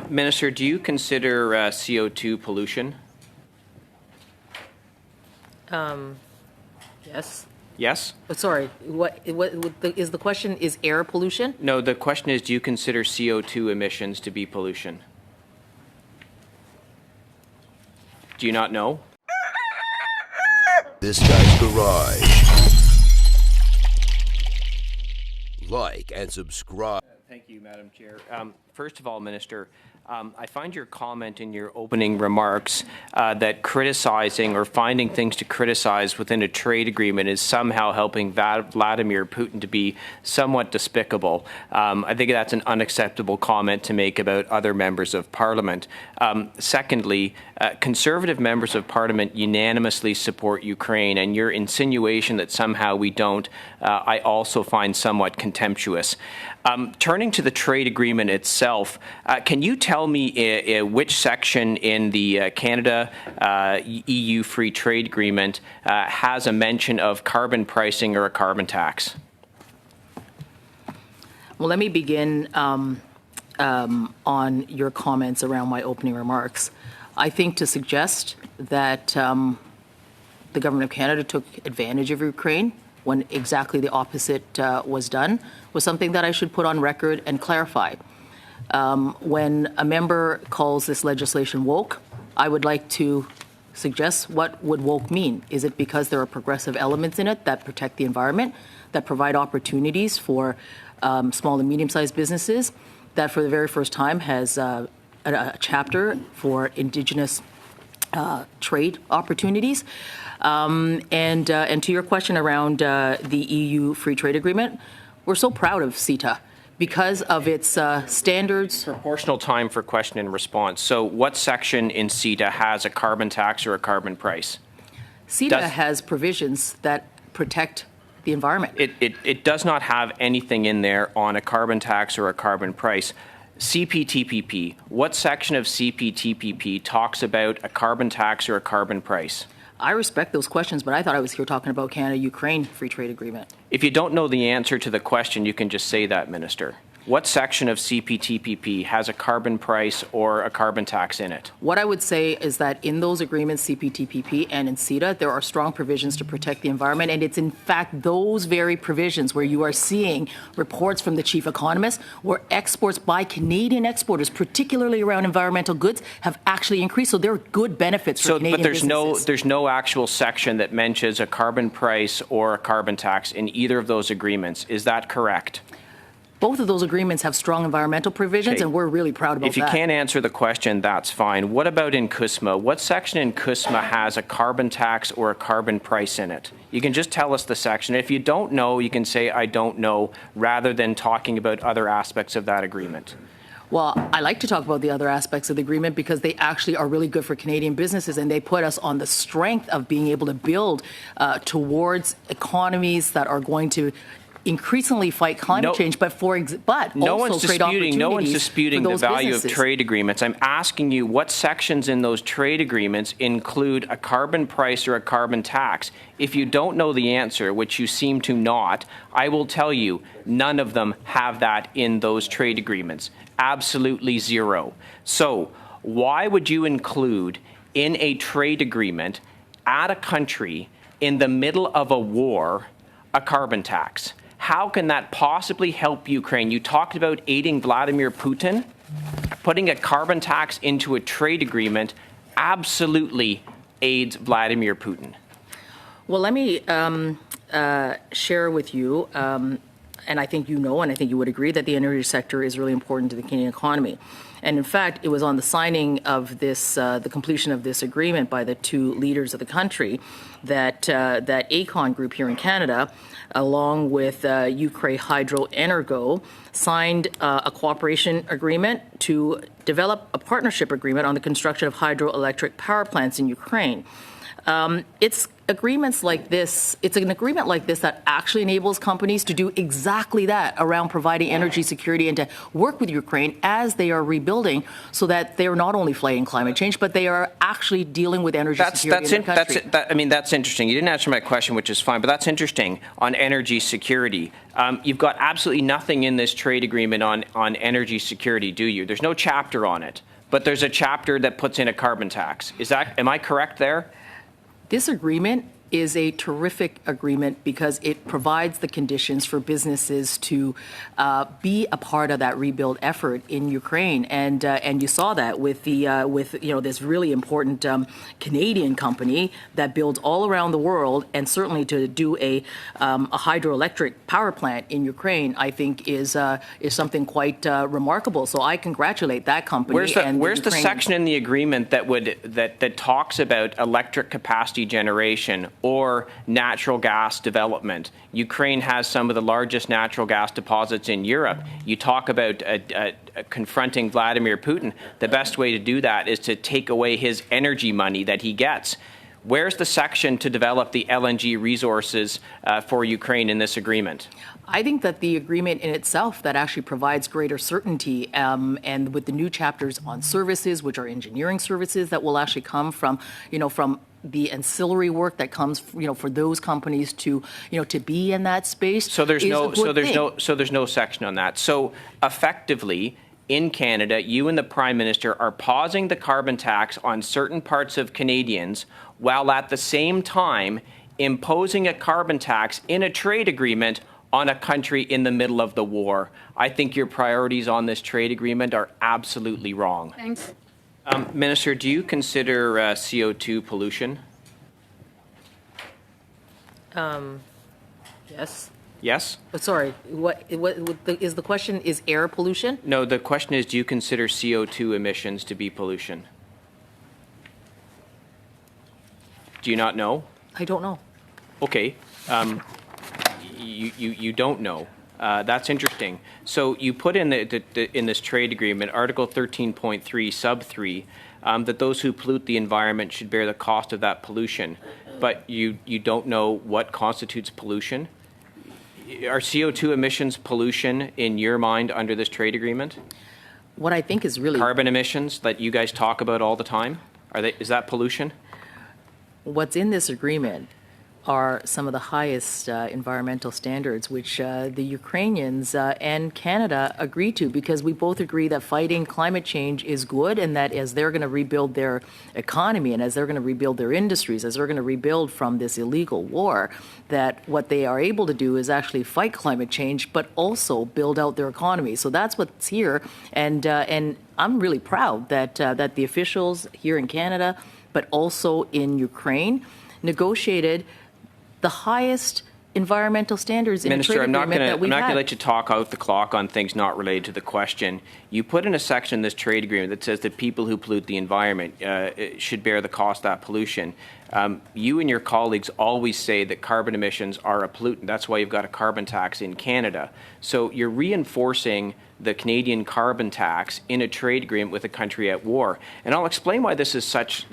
Minister, do you consider CO2 pollution? Yes. Yes? Sorry, what is the question? Is air pollution? No, the question is, do you consider CO2 emissions to be pollution? Do you not know? This Guy's Garage. Like and subscribe. Thank you, Madam Chair. First of all, Minister, I find your comment in your opening remarks that criticizing or finding things to criticize within a trade agreement is somehow helping Vladimir Putin to be somewhat despicable. I think that's an unacceptable comment to make about other members of Parliament. Secondly, Conservative members of Parliament unanimously support Ukraine, and your insinuation that somehow we don't, I also find somewhat contemptuous. Turning to the trade agreement itself, can you tell me which section in the Canada-EU Free Trade Agreement has a mention of carbon pricing or a carbon tax? Well, let me begin on your comments around my opening remarks. I think to suggest that the government of Canada took advantage of Ukraine when exactly the opposite was done was something that I should put on record and clarify. When a member calls this legislation woke, I would like to suggest what would woke mean. Is it because there are progressive elements in it that protect the environment, that provide opportunities for small and medium-sized businesses, that for the very first time has a chapter for Indigenous trade opportunities? And to your question around the EU Free Trade Agreement, we're so proud of CITA because of its standards. Proportional time for question and response. So what section in CITA has a carbon tax or a carbon price? CITA has provisions that protect the environment. It does not have anything in there on a carbon tax or a carbon price. CPTPP, what section of CPTPP talks about a carbon tax or a carbon price? I respect those questions, but I thought I was here talking about Canada-Ukraine Free Trade Agreement. If you don't know the answer to the question, you can just say that, Minister. What section of CPTPP has a carbon price or a carbon tax in it? What I would say is that in those agreements, CPTPP and in CITA, there are strong provisions to protect the environment. And it's in fact those very provisions where you are seeing reports from the chief economist where exports by Canadian exporters, particularly around environmental goods, have actually increased. So there are good benefits for Canadian businesses. But there's no actual section that mentions a carbon price or a carbon tax in either of those agreements. Is that correct? Both of those agreements have strong environmental provisions, and we're really proud about that. If you can't answer the question, that's fine. What about in CUSMA? What section in CUSMA has a carbon tax or a carbon price in it? You can just tell us the section. If you don't know, you can say, I don't know, rather than talking about other aspects of that agreement. Well, I like to talk about the other aspects of the agreement because they actually are really good for Canadian businesses, and they put us on the strength of being able to build towards economies that are going to increasingly fight climate change, but no also create opportunities. No one's disputing the value businesses. of trade agreements. I'm asking you what sections in those trade agreements include a carbon price or a carbon tax. If you don't know the answer, which you seem to not, I will tell you none of them have that in those trade agreements. Absolutely zero. So why would you include in a trade agreement at a country in the middle of a war a carbon tax? How can that possibly help Ukraine? You talked about aiding Vladimir Putin. Putting a carbon tax into a trade agreement absolutely aids Vladimir Putin. Well, let me share with you, and I think you know, and I think you would agree, that the energy sector is really important to the Canadian economy. And in fact, it was on the signing of this, the completion of this agreement by the two leaders of the country, that that Aecon Group here in Canada, along with Ukraine Hydro Energo, signed a cooperation agreement to develop a partnership agreement on the construction of hydroelectric power plants in Ukraine. It's agreements like this, it's an agreement like this that actually enables companies to do exactly that around providing energy security and to work with Ukraine as they are rebuilding so that they are not only fighting climate change, but they are actually dealing with energy security in the country. That's interesting. You didn't answer my question, which is fine, but that's interesting on energy security. You've got absolutely nothing in this trade agreement on energy security, do you? There's no chapter on it, but there's a chapter that puts in a carbon tax. Am I correct there? This agreement is a terrific agreement because it provides the conditions for businesses to be a part of that rebuild effort in Ukraine, and you saw that with this really important Canadian company that builds all around the world, and certainly to do a hydroelectric power plant in Ukraine, I think is something quite remarkable. So I congratulate that company. Where's the section in the agreement that talks about electric capacity generation or natural gas development? Ukraine has some of the largest natural gas deposits in Europe. You talk about confronting Vladimir Putin. The best way to do that is to take away his energy money that he gets. Where's the section to develop the LNG resources for Ukraine in this agreement? I think that the agreement in itself that actually provides greater certainty, and with the new chapters on services, which are engineering services that will actually come from the ancillary work that comes, for those companies to be in that space. So there's no section on that. So effectively, in Canada, you and the Prime Minister are pausing the carbon tax on certain parts of Canadians, while at the same time imposing a carbon tax in a trade agreement on a country in the middle of the war. I think your priorities on this trade agreement are absolutely wrong. Thanks. Minister, do you consider CO2 pollution? Yes. Yes? But sorry, what is the question? Is air pollution? No, the question is, do you consider CO2 emissions to be pollution? Do you not know? I don't know. Okay. You don't know. That's interesting. So you put in in this trade agreement, Article 13.3, Sub 3, that those who pollute the environment should bear the cost of that pollution. But you don't know what constitutes pollution? Are CO2 emissions pollution in your mind under this trade agreement? What I think is really Carbon emissions that you guys talk about all the time, is that pollution? what's in this agreement are some of the highest environmental standards, which the Ukrainians and Canada agree to, because we both agree that fighting climate change is good, and that as they're going to rebuild their economy and as they're going to rebuild their industries, as they're going to rebuild from this illegal war, that what they are able to do is actually fight climate change, but also build out their economy. So that's what's here, and I'm really proud that that the officials here in Canada, but also in Ukraine, negotiated the highest environmental standards in Minister, a trade agreement that we've I'm not going to had. let you talk out the clock on things not related to the question. You put in a section in this trade agreement that says that people who pollute the environment should bear the cost of that pollution. You and your colleagues always say that carbon emissions are a pollutant. That's why you've got a carbon tax in Canada. So you're reinforcing the Canadian carbon tax in a trade agreement with a country at war. And I'll explain why this is such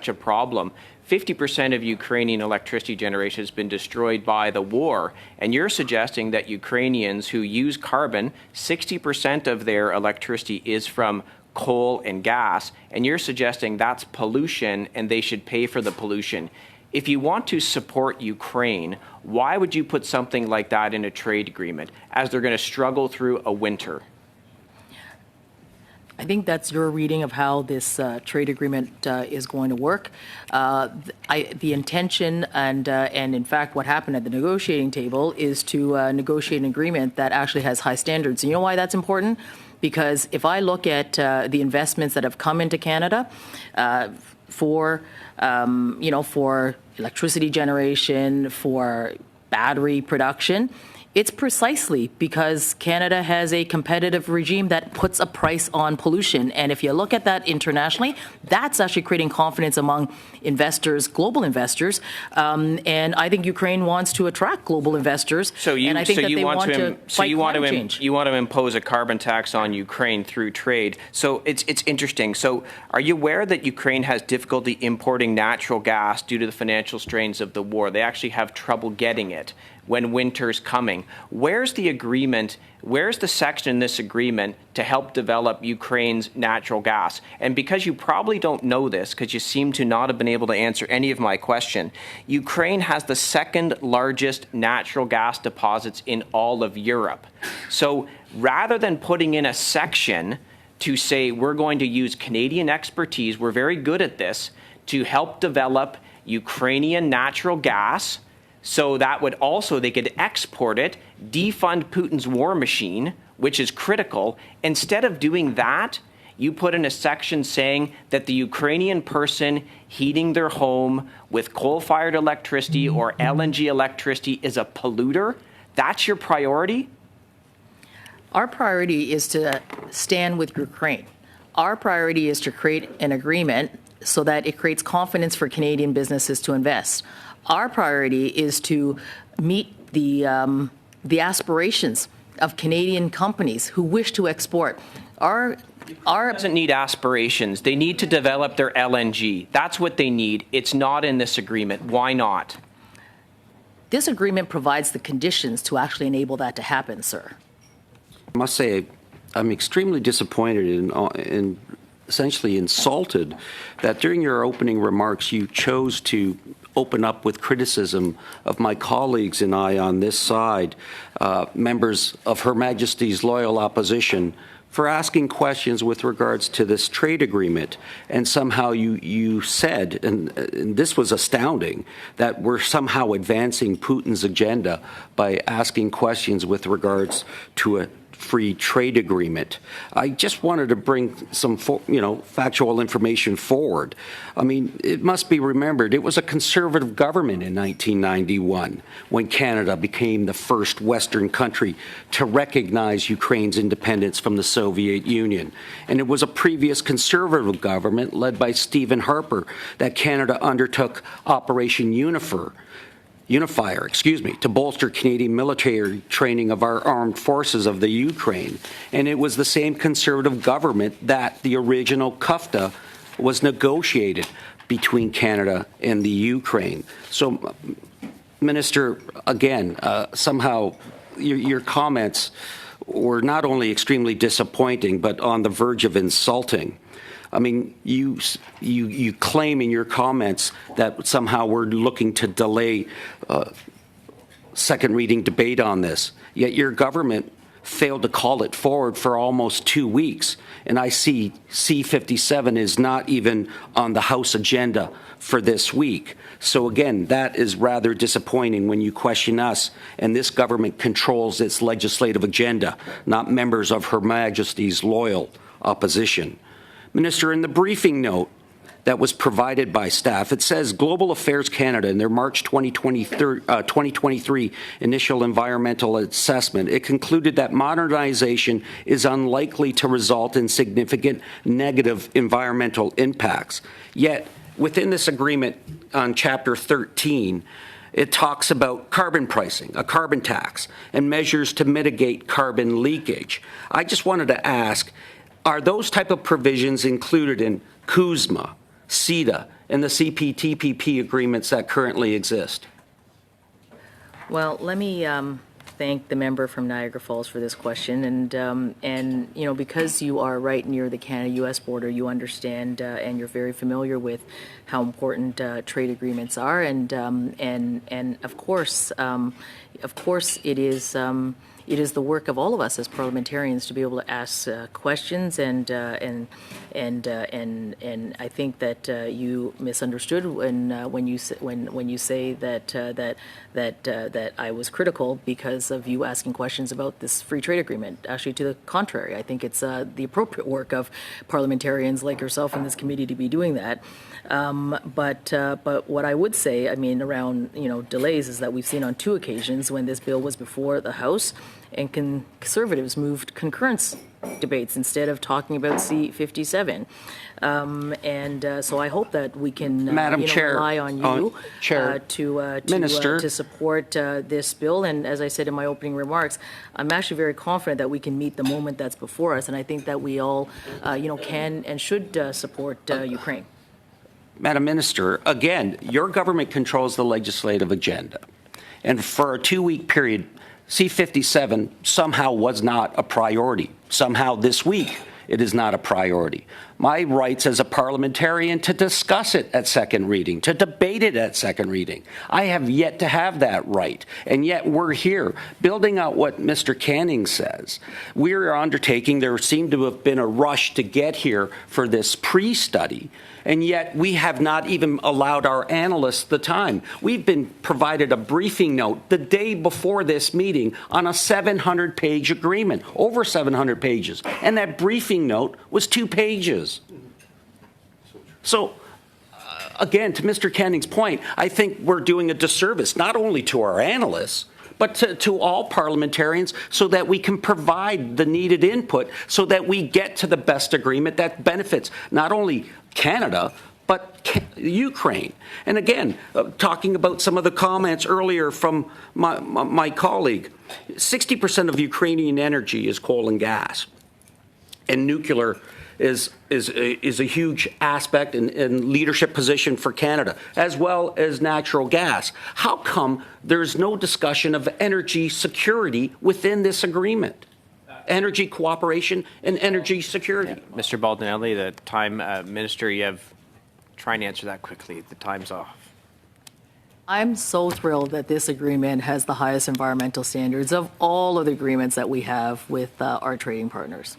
a problem. 50% of Ukrainian electricity generation has been destroyed by the war, and you're suggesting that Ukrainians who use carbon, 60% of their electricity is from coal and gas, and you're suggesting that's pollution and they should pay for the pollution. If you want to support Ukraine, why would you put something like that in a trade agreement as they're going to struggle through a winter? I think that's your reading of how this trade agreement is going to work. The intention and in fact what happened at the negotiating table is to negotiate an agreement that actually has high standards. And you know why that's important? Because if I look at the investments that have come into Canada for electricity generation, for battery production, It's precisely because Canada has a competitive regime that puts a price on pollution. And if you look at that internationally, that's actually creating confidence among investors, global investors. And I think Ukraine wants to attract global investors. And I think that they want to fight climate change. You want to impose a carbon tax on Ukraine through trade. So it's interesting. So are you aware that Ukraine has difficulty importing natural gas due to the financial strains of the war? They actually have trouble getting it when winter's coming. Where's the agreement? Where's the section in this agreement to help develop Ukraine's natural gas? And because you probably don't know this, because you seem to not have been able to answer any of my question, Ukraine has the second largest natural gas deposits in all of Europe. So rather than putting in a section to say we're going to use Canadian expertise, we're very good at this, to help develop Ukrainian natural gas, so that would also, they could export it, defund Putin's war machine, which is critical. Instead of doing that, you put in a section saying that the Ukrainian person heating their home with coal-fired electricity or LNG electricity is a polluter. That's your priority? Our priority is to stand with Ukraine. Our priority is to create an agreement so that it creates confidence for Canadian businesses to invest. Our priority is to meet the aspirations of Canadian companies who wish to export. Our doesn't need aspirations. They need to develop their LNG. That's what they need. It's not in this agreement. Why not? This agreement provides the conditions to actually enable that to happen, sir. I must say, I'm extremely disappointed and essentially insulted that during your opening remarks you chose to open up with criticism of my colleagues and I on this side, members of Her Majesty's loyal opposition, for asking questions with regards to this trade agreement. And somehow you said, and this was astounding, that we're somehow advancing Putin's agenda by asking questions with regards to a free trade agreement. I just wanted to bring some, factual information forward. I mean, it must be remembered, it was a conservative government in 1991 when Canada became the first Western country to recognize Ukraine's independence from the Soviet Union. And it was a previous conservative government led by Stephen Harper that Canada undertook Operation Unifier, to bolster Canadian military training of our armed forces of the Ukraine. And it was the same conservative government that the original CUFTA was negotiated between Canada and the Ukraine. So, Minister, again, somehow your comments were not only extremely disappointing, but on the verge of insulting. I mean, you claim in your comments that somehow we're looking to delay second reading debate on this, yet your government failed to call it forward for almost 2 weeks. And I see C-57 is not even on the House agenda for this week. So again, that is rather disappointing when you question us, and this government controls its legislative agenda, not members of Her Majesty's loyal opposition. Minister, in the briefing note that was provided by staff, it says Global Affairs Canada in their March 2023 initial environmental assessment, it concluded that modernization is unlikely to result in significant negative environmental impacts. Yet, within this agreement on Chapter 13, it talks about carbon pricing, a carbon tax, and measures to mitigate carbon leakage. I just wanted to ask, are those type of provisions included in CUSMA, CETA, and the CPTPP agreements that currently exist? Well, let me thank the member from Niagara Falls for this question. And because you are right near the Canada-U.S. border, you understand and you're very familiar with how important trade agreements are. And of course, it it is the work of all of us as parliamentarians to be able to ask questions, and I think that you misunderstood when you say that I was critical because of you asking questions about this free trade agreement. Actually, to the contrary, I think it's the appropriate work of parliamentarians like yourself in this committee to be doing that. But what I would say, I mean, around delays, is that we've seen on 2 occasions when this bill was before the House, and Conservatives moved concurrence debates instead of talking about C57. So I hope that we can Madam Chair, rely on you Chair, Minister, to support this bill. And as I said in my opening remarks, I'm actually very confident that we can meet the moment that's before us, and I think that we all can and should support Ukraine. Madam Minister, again, your government controls the legislative agenda. And for a 2-week period, C57 somehow was not a priority. Somehow this week, it is not a priority. My rights as a parliamentarian to discuss it at second reading, to debate it at second reading. I have yet to have that right. And yet we're here building out what Mr. Canning says. We are undertaking, there seemed to have been a rush to get here for this pre-study. And yet we have not even allowed our analysts the time. We've been provided a briefing note the day before this meeting on a 700-page agreement, over 700 pages. And that briefing note was 2 pages. So, again, to Mr. Canning's point, I think we're doing a disservice not only to our analysts, but to all parliamentarians, so that we can provide the needed input so that we get to the best agreement that benefits not only Canada, but Ukraine. And again, talking about some of the comments earlier from my colleague, 60% of Ukrainian energy is coal and gas, and nuclear is a huge aspect and leadership position for Canada, as well as natural gas. How come there's no discussion of energy security within this agreement? Energy cooperation and energy security. Yeah. Mr. Baldinelli, the time, Minister, you have, try and answer that quickly. The time's off. I'm so thrilled that this agreement has the highest environmental standards of all of the agreements that we have with our trading partners.